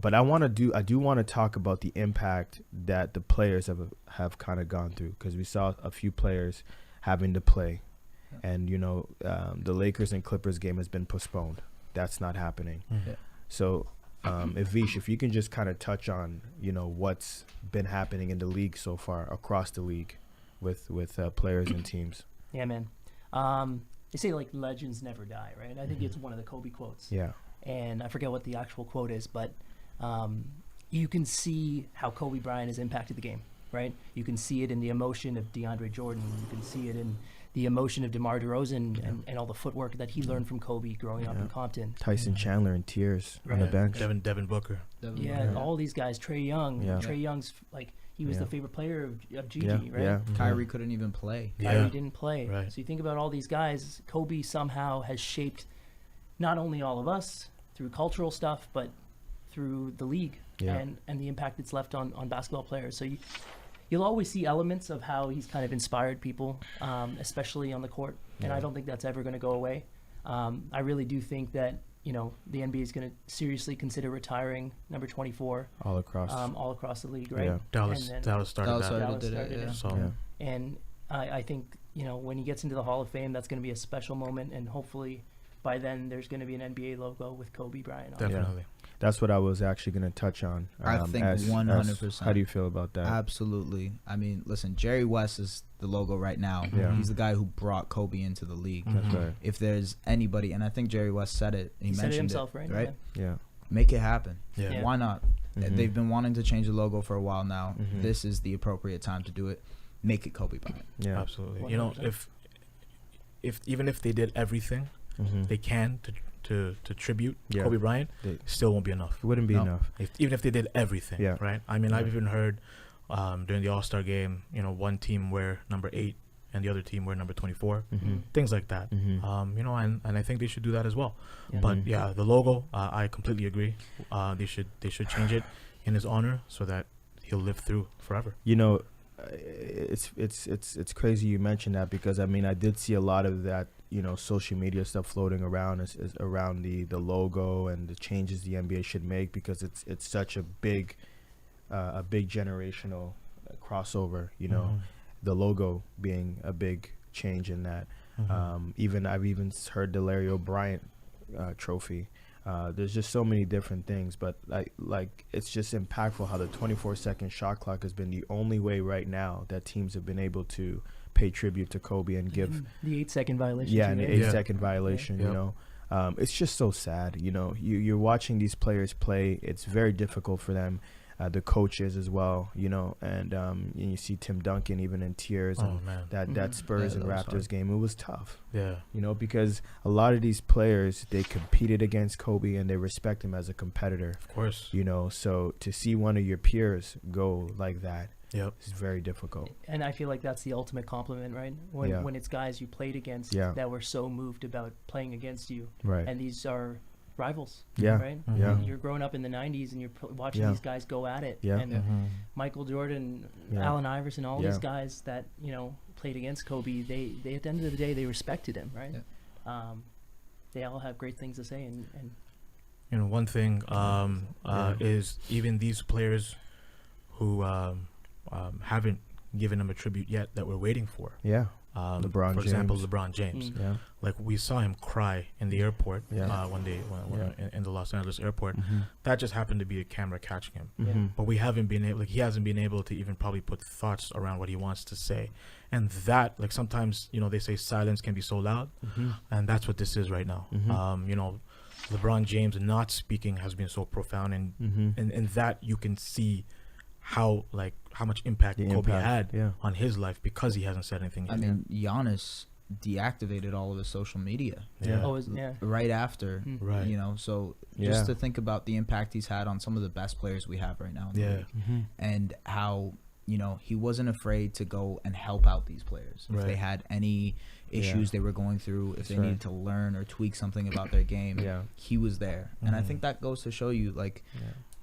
But I do want to talk about the impact that the players have kind of gone through, because we saw a few players having to play, and the Lakers and Clippers game has been postponed. That's not happening. Yeah. So, Avish, if you can just kind of touch on what's been happening in the league so far, across the league, with players and teams. Yeah, man. They say like legends never die, right? I think it's one of the Kobe quotes. Yeah. And I forget what the actual quote is, but you can see how Kobe Bryant has impacted the game, right? You can see it in the emotion of DeAndre Jordan. You can see it in the emotion of DeMar DeRozan and all the footwork that he learned from Kobe growing up in Compton. Tyson Chandler in tears on the bench. Devin Booker. All these guys. Trae Young. Yeah. Trae Young's he was the favorite player of Gigi, Yeah. right? Yeah. Kyrie couldn't even play. Kyrie didn't play. Right. So you think about all these guys, Kobe somehow has shaped not only all of us through cultural stuff, but through the league and the impact it's left on basketball players. So you'll always see elements of how he's kind of inspired people, especially on the court. And I don't think that's ever going to go away. I really do think that, the NBA is going to seriously consider retiring number 24 all across the league, right? Yeah. Dallas started that. Dallas started it. So. And I think, when he gets into the Hall of Fame, that's going to be a special moment. And hopefully by then there's going to be an NBA logo with Kobe Bryant on it. Definitely. That's what I was actually going to touch on. I think 100%. How do you feel about that? Absolutely. I mean, listen, Jerry West is the logo right now. Yeah. He's the guy who brought Kobe into the league. That's right. If there's anybody, and I think Jerry West said it. He said mentioned it himself, it, right? Yeah. Make it happen. Yeah. Why not? They've been wanting to change the logo for a while now. This is the appropriate time to do it. Make it Kobe Bryant. Yeah. Absolutely. 100%. If even if they did everything they can to tribute Kobe Bryant, still won't be enough. It wouldn't be enough. Even if they did everything, right? I mean, I've even heard during the All-Star game, one team wear number 8 and the other team wear number 24, things like that. And I think they should do that as well. Yeah. But the logo, I completely agree. They should change it in his honor so that he'll live through forever. It's crazy you mentioned that, because I mean I did see a lot of that social media stuff floating around is around the logo and the changes the NBA should make, because it's such a big generational crossover, the logo being a big change in that. I've even heard the Larry O'Brien trophy. There's just so many different things, but like it's just impactful how the 24-second shot clock has been the only way right now that teams have been able to pay tribute to Kobe and give the 8-second violation. Yeah, and the 8-second violation. It's just so sad. You're watching these players play. It's very difficult for them. The coaches as well, and you see Tim Duncan even in tears. That Spurs and Raptors game, it was tough. Yeah, because a lot of these players, they competed against Kobe and they respect him as a competitor. Of course. So to see one of your peers go like that, it's very difficult. And I feel like that's the ultimate compliment, right? When it's guys you played against that were so moved about playing against you, right? And these are rivals, right? You're growing up in the 90s and you're watching these guys go at it. And Michael Jordan, Allen Iverson, all these guys that played against Kobe, they at the end of the day they respected him, right? They all have great things to say, and one thing is even these players who haven't given him a tribute yet that we're waiting for. LeBron for James. example, LeBron James. Like we saw him cry in the airport when in the Los Angeles airport. That just happened to be a camera catching him. But we haven't been able, he hasn't been able to even probably put thoughts around what he wants to say. And that, like sometimes, they say silence can be so loud, and that's what this is right now. LeBron James not speaking has been so profound, and that you can see how much impact Kobe had on his life because he hasn't said anything yet. I mean, Giannis deactivated all of his social media right after, so just to think about the impact he's had on some of the best players we have right now in the league, and how he wasn't afraid to go and help out these players if they had any issues they were going through, if they needed to learn or tweak something about their game. He was there, and I think that goes to show you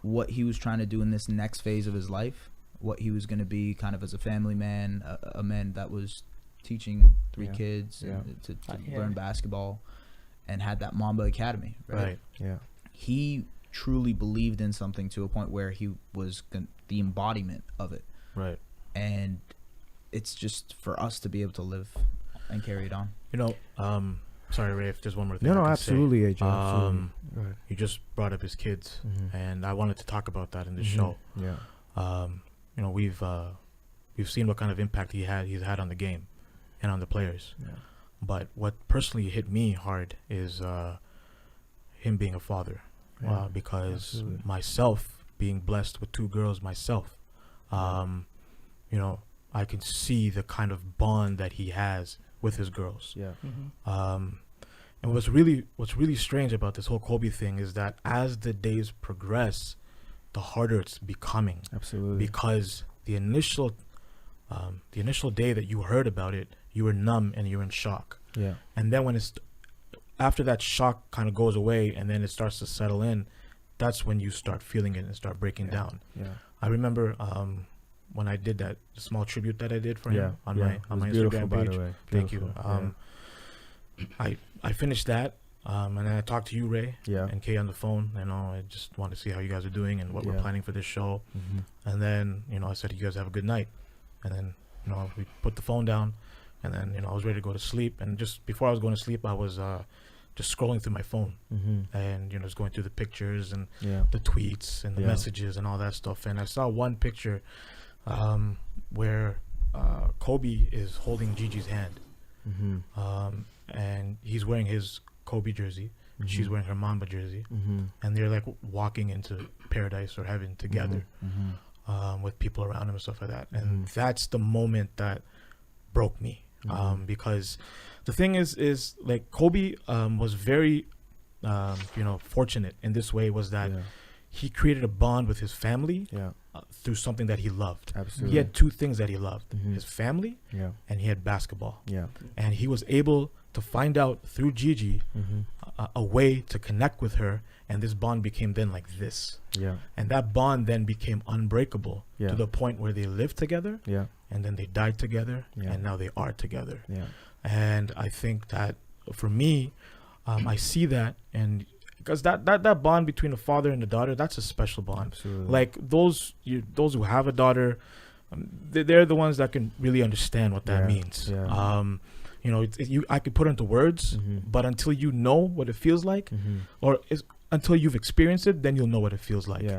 what he was trying to do in this next phase of his life, what he was going to be kind of as a family man, a man that was teaching 3 kids to learn basketball, and had that Mamba Academy, right? Yeah. He truly believed in something to a point where he was the embodiment of it. Right. And it's just for us to be able to live and carry it on. You know, sorry, Ray, if there's one more thing. No, absolutely, AJ. Absolutely. You just brought up his kids, and I wanted to talk about that in this show. Yeah. You know, we've seen what kind of impact he's had on the game and on the players. Yeah. But what personally hit me hard is him being a father. Because absolutely. Myself being blessed with 2 girls myself, you know, I can see the kind of bond that he has with his girls. Yeah. And what's really strange about this whole Kobe thing is that as the days progress, the harder it's becoming. Absolutely. Because the initial day that you heard about it, you were numb and you were in shock. Yeah. And then when it's after that shock kind of goes away and then it starts to settle in, that's when you start feeling it and start breaking down. Yeah. I remember when I did that small tribute that I did for him on my Instagram page. By the way. Thank you. I finished that and then I talked to you, Ray, and Kay on the phone. You know, I just want to see how you guys are doing and what we're planning for this show. And then, you know, I said, you guys have a good night. And then, you know, we put the phone down and then, you know, I was ready to go to sleep. And just before I was going to sleep, I was just scrolling through my phone and, you know, just going through the pictures and the tweets and the messages and all that stuff. And I saw one picture where Kobe is holding Gigi's hand. And he's wearing his Kobe jersey. She's wearing her Mamba jersey. And they're like walking into paradise or heaven together with people around him and stuff like that. And that's the moment that broke me. Because the thing is like Kobe was very, you know, fortunate in this way was that he created a bond with his family through something that he loved. Absolutely. He had 2 things that he loved, his family and he had basketball. And he was able to find out through Gigi a way to connect with her, and this bond became then like this. And that bond then became unbreakable to the point where they lived together and then they died together and now they are together. And I think that for me, I see that, and because that bond between a father and a daughter, that's a special bond. Absolutely. Like those who have a daughter, they're the ones that can really understand what that means. You know, I could put it into words, but until you know what it feels like, or until you've experienced it, then you'll know what it feels like.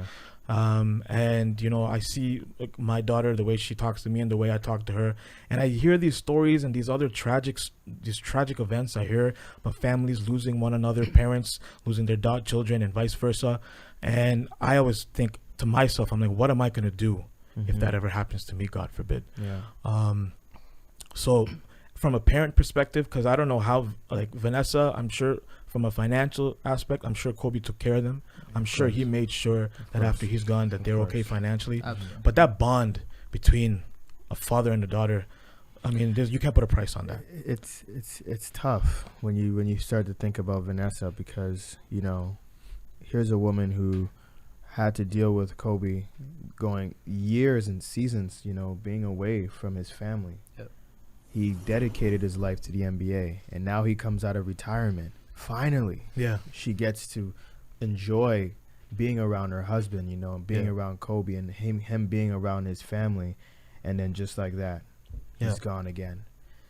And you know, I see like my daughter, the way she talks to me and the way I talk to her, and I hear these stories and these other tragic events. I hear about families losing one another, parents losing their children, and vice versa. And I always think to myself, I'm like, what am I going to do if that ever happens to me? God forbid. So from a parent perspective, because I don't know how, like Vanessa, I'm sure from a financial aspect, I'm sure Kobe took care of them. I'm sure he made sure that after he's gone that they're okay financially. Absolutely. But that bond between a father and a daughter, I mean, you can't put a price on that. It's tough when you start to think about Vanessa, because, you know, here's a woman who had to deal with Kobe going years and seasons, you know, being away from his family. He dedicated his life to the NBA, and now he comes out of retirement. Finally, she gets to enjoy being around her husband, you know, being around Kobe, and him being around his family, and then just like that, he's gone again.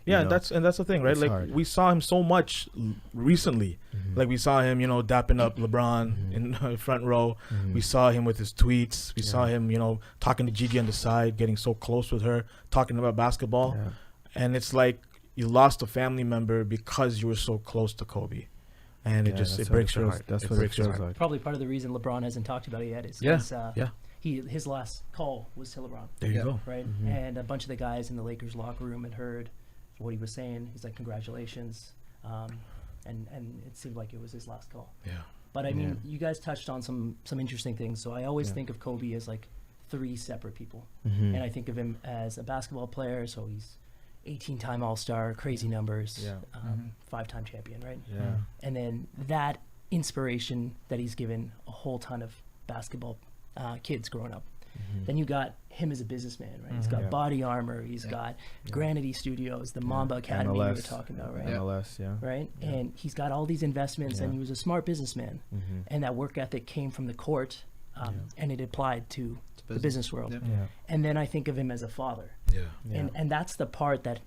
Yeah, that's the thing, right? Like hard. We saw him so much recently. Like we saw him, you know, dapping up LeBron in the front row. We saw him with his tweets. We saw him, you know, talking to Gigi on the side, getting so close with her, talking about basketball. And it's like you lost a family member because you were so close to Kobe. And it breaks your heart. That's what it feels like. Probably part of the reason LeBron hasn't talked about it yet is because his last call was to LeBron. There you go. Right? And a bunch of the guys in the Lakers locker room had heard what he was saying. He's like, congratulations. And it seemed like it was his last call. But I mean, you guys touched on some interesting things. So I always think of Kobe as like 3 separate people. And I think of him as a basketball player. So he's 18-time All-Star, crazy numbers, 5-time champion, right? And then that inspiration that he's given a whole ton of basketball kids growing up. Then you got him as a businessman, right? He's got Body Armor, he's got Granity Studios, the Mamba Academy MLS, you were talking about, right? MLS, right? And he's got all these investments, and he was a smart businessman, and that work ethic came from the court, and it applied to the business world. And then I think of him as a father, and that's the part that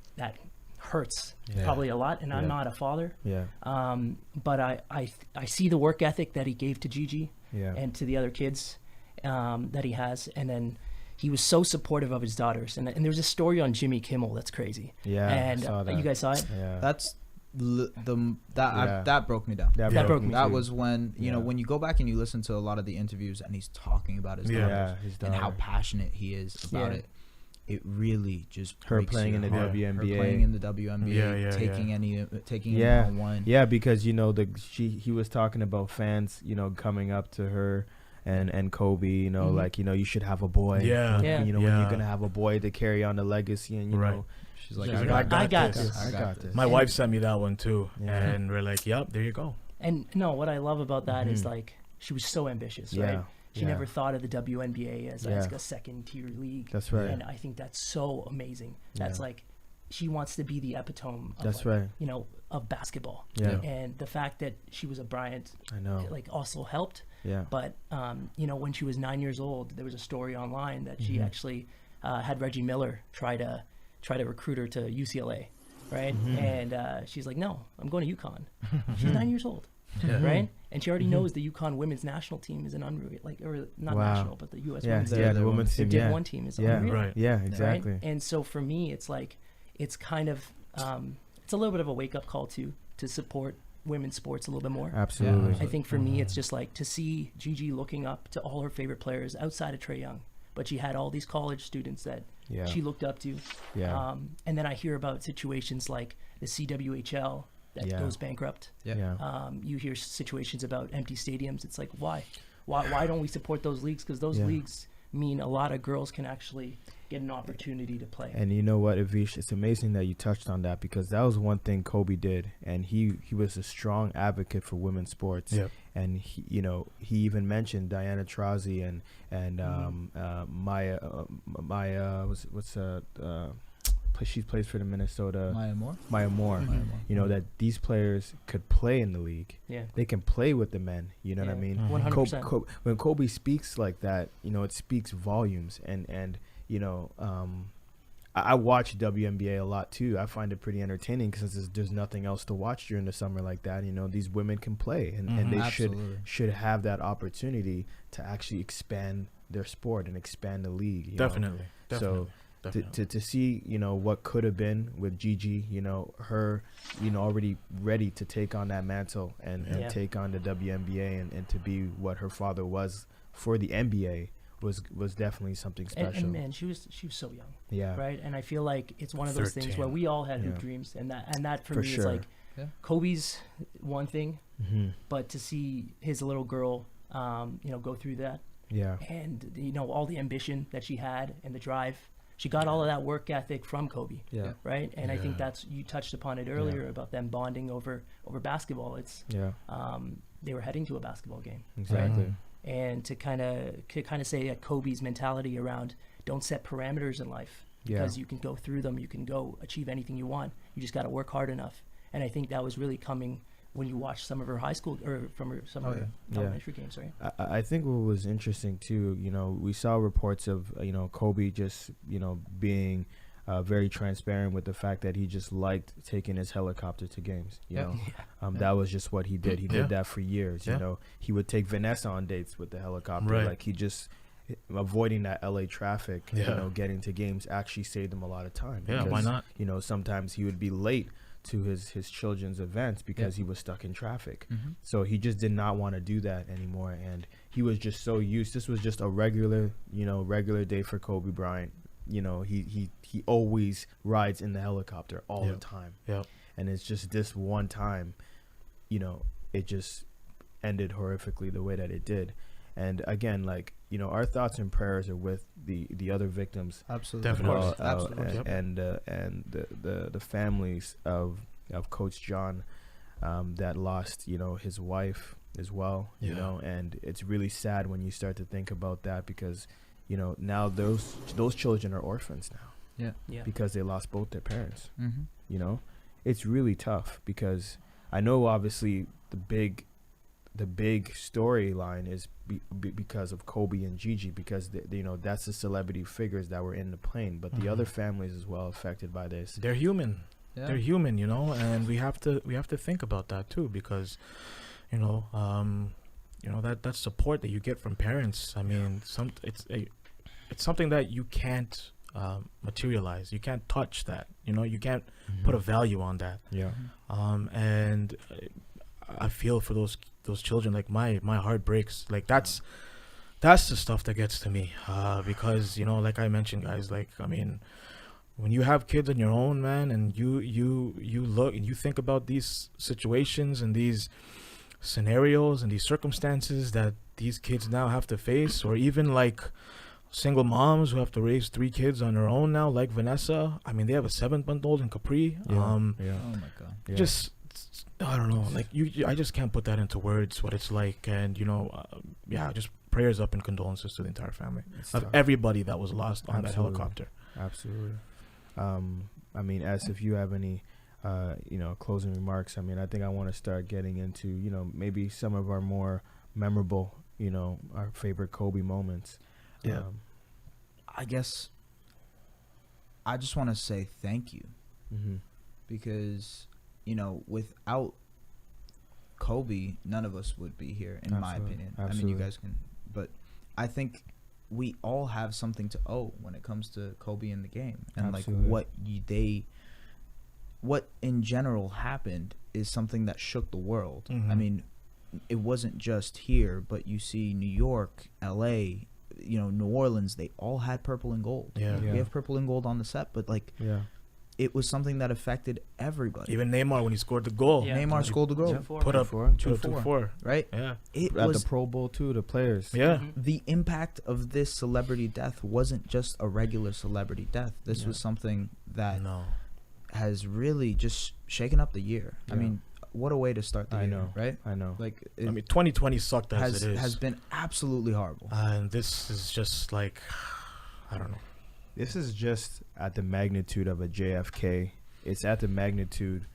hurts probably a lot. And I'm not a father, but I see the work ethic that he gave to Gigi and to the other kids that he has, and then he was so supportive of his daughters. And there's a story on Jimmy Kimmel that's crazy. And you guys saw it? That's that broke me down. That broke me That too. was when you know, when you go back and you listen to a lot of the interviews and he's talking about his daughters and how passionate he is about it. It really just her playing in the WNBA, her playing in the WNBA, taking it one. Yeah, because you know he was talking about fans, you know, coming up to her and Kobe, you know, like, you know, you should have a boy. You know, when you're gonna have a boy to carry on the legacy, and you know. She's like, I got this. I got this. My wife sent me that one too, and we're like, yep, there you go. And no, what I love about that is like she was so ambitious, right? She never thought of the WNBA as a second tier league. That's right. And I think that's so amazing. That's like she wants to be the epitome of that's right. You know, of basketball. And the fact that she was a Bryant, I know, like also helped. But you know, when she was 9 years old, there was a story online that she actually had Reggie Miller try to recruit her to UCLA, right? And she's like, no, I'm going to UConn. She's 9 years old, right? And she already knows the UConn women's national team is an unreal, like, or not national, but the U.S. women's team. The women's team, Div 1 team is unreal. Right. Yeah, exactly. Right? And so for me, it's like, it's kind of, it's a little bit of a wake-up call to support women's sports a little bit more. Absolutely. I think for me, it's just like to see Gigi looking up to all her favorite players outside of Trae Young, but she had all these college students that she looked up to. And then I hear about situations like the CWHL that goes bankrupt. You hear situations about empty stadiums. It's like, why don't we support those leagues? Because those leagues mean a lot of girls can actually get an opportunity to play. And you know what, Avish, it's amazing that you touched on that, because that was one thing Kobe did, and he was a strong advocate for women's sports. And he, you know, he even mentioned Diana Taurasi and Maya she plays for the Minnesota Maya Moore. You know, that these players could play in the league. They can play with the men. You know what I mean? 100%. When Kobe speaks like that, you know, it speaks volumes. And you know, I watch WNBA a lot too. I find it pretty entertaining because there's nothing else to watch during the summer like that. You know, these women can play, and they should have that opportunity to actually expand their sport and expand the league. You know? So to see, you know, what could have been with Gigi, you know, her, you know, already ready to take on that mantle and take on the WNBA and to be what her father was for the NBA was definitely something special. And man, she was so young. Right. And I feel like it's one of those things where we all had hoop dreams, and that for me is like Kobe's one thing, but to see his little girl, you know, go through that. And you know, all the ambition that she had and the drive. She got all of that work ethic from Kobe, right? And I think that's, you touched upon it earlier about them bonding over basketball. It's they were heading to a basketball game, exactly. Right? And to kind of say that Kobe's mentality around don't set parameters in life, because you can go through them, you can go achieve anything you want. You just got to work hard enough. And I think that was really coming when you watch some of her high school or some of her elementary games, right? I think what was interesting too, you know, we saw reports of, you know, Kobe just, you know, being very transparent with the fact that he just liked taking his helicopter to games. You know, that was just what he did. He did that for years. You know, he would take Vanessa on dates with the helicopter. Like, he just avoiding that LA traffic. You know, getting to games actually saved him a lot of time. Because, why not? You know, sometimes he would be late to his children's events because he was stuck in traffic. So he just did not want to do that anymore, and he was just so used. This was just a regular day for Kobe Bryant. You know, he always rides in the helicopter all the time. And it's just this one time, you know, it just ended horrifically the way that it did. And again, like, you know, our thoughts and prayers are with the other victims. Absolutely. Definitely. Absolutely. And the families of Coach John that lost, you know, his wife as well, you know, and it's really sad when you start to think about that, because, you know, now those children are orphans now. Yeah. Because they lost both their parents. Mm-hmm. You know, it's really tough because I know obviously the big storyline is because of Kobe and Gigi, because you know, that's the celebrity figures that were in the plane, but the other families as well affected by this. They're human. Yeah. They're human, you know, and we have to think about that too, because you know, that support that you get from parents. I mean, it's something that you can't materialize. You can't touch that. You know, you can't put a value on that. Yeah. And I feel for those children. Like my heart breaks. Like that's the stuff that gets to me. Because, you know, like I mentioned, guys, like, I mean, when you have kids on your own, man, and you look and you think about these situations and these scenarios and these circumstances that these kids now have to face, or even like single moms who have to raise 3 kids on their own now, like Vanessa. I mean, they have a 7-month-old in Capri. Yeah. Oh my God. Yeah. Just, I don't know. Like I just can't put that into words what it's like. And you know, just prayers up and condolences to the entire family of everybody that was lost on that helicopter. Absolutely. I mean, as if you have any, you know, closing remarks. I mean, I think I want to start getting into, you know, maybe some of our more memorable, you know, our favorite Kobe moments. Yeah. I guess I just want to say thank you, because, you know, without Kobe, none of us would be here, in my opinion. Absolutely. I mean, you guys can, but I think we all have something to owe when it comes to Kobe in the game, and Absolutely. like what in general happened is something that shook the world. I mean, it wasn't just here, but you see New York, LA, you know, New Orleans, they all had purple and gold. Yeah. We have purple and gold on the set, but like, it was something that affected everybody. Even Neymar, when he scored the goal. Yeah. Neymar scored the goal. Put up 2-4. Right? Yeah. It At was the Pro Bowl too, the players. Yeah. the impact of this celebrity death wasn't just a regular celebrity death. This was something that has really just shaken up the year. I mean, what a way to start the year, right? I know. Like, I mean, 2020 sucked as it is. Has been absolutely horrible. And this is just like, I don't know. This is just at the magnitude of a JFK. It's at the magnitude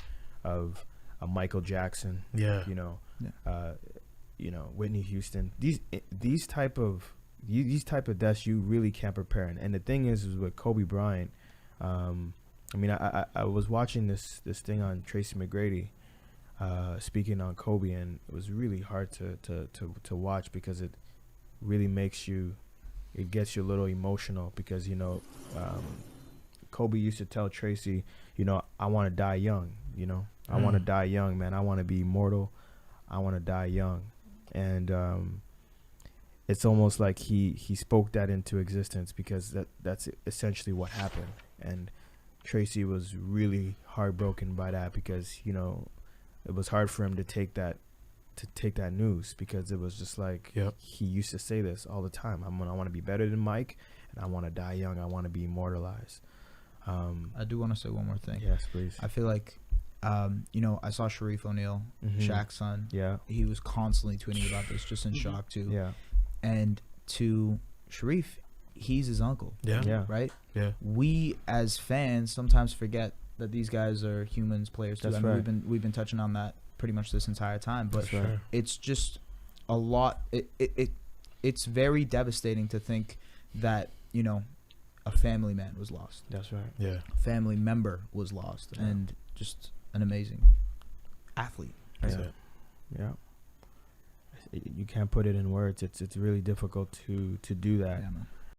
of a Michael Jackson. Yeah. You know, you know, Whitney Houston. These type of deaths you really can't prepare. And the thing is with Kobe Bryant. I mean, I was watching this thing on Tracy McGrady, speaking on Kobe, and it was really hard to watch because it really makes you. It gets you a little emotional because, you know, Kobe used to tell Tracy, you know, I want to die young, you know. I want to die young, man. I want to be immortal. I want to die young. And it's almost like he spoke that into existence because that's essentially what happened. And Tracy was really heartbroken by that because, you know, it was hard for him to take that news because it was just like he used to say this all the time. I want to be better than Mike, and I want to die young. I want to be immortalized. I do want to say one more thing. Yes, please. I feel like, you know, I saw Sharif O'Neal, Shaq's son. Yeah. He was constantly tweeting about this, just in shock too. Yeah. And to Sharif, he's his uncle. Yeah. Yeah. Right? Yeah. We as fans sometimes forget that these guys are humans, players too. That's I mean, right. we've been touching on that pretty much this entire time, but right. It's just a lot. It's very devastating to think that, you know, a family man was lost. That's right. Yeah. Family member was lost, and just an amazing athlete. That's Yeah. it. Yeah. You can't put it in words. It's really difficult to do that. Yeah, man.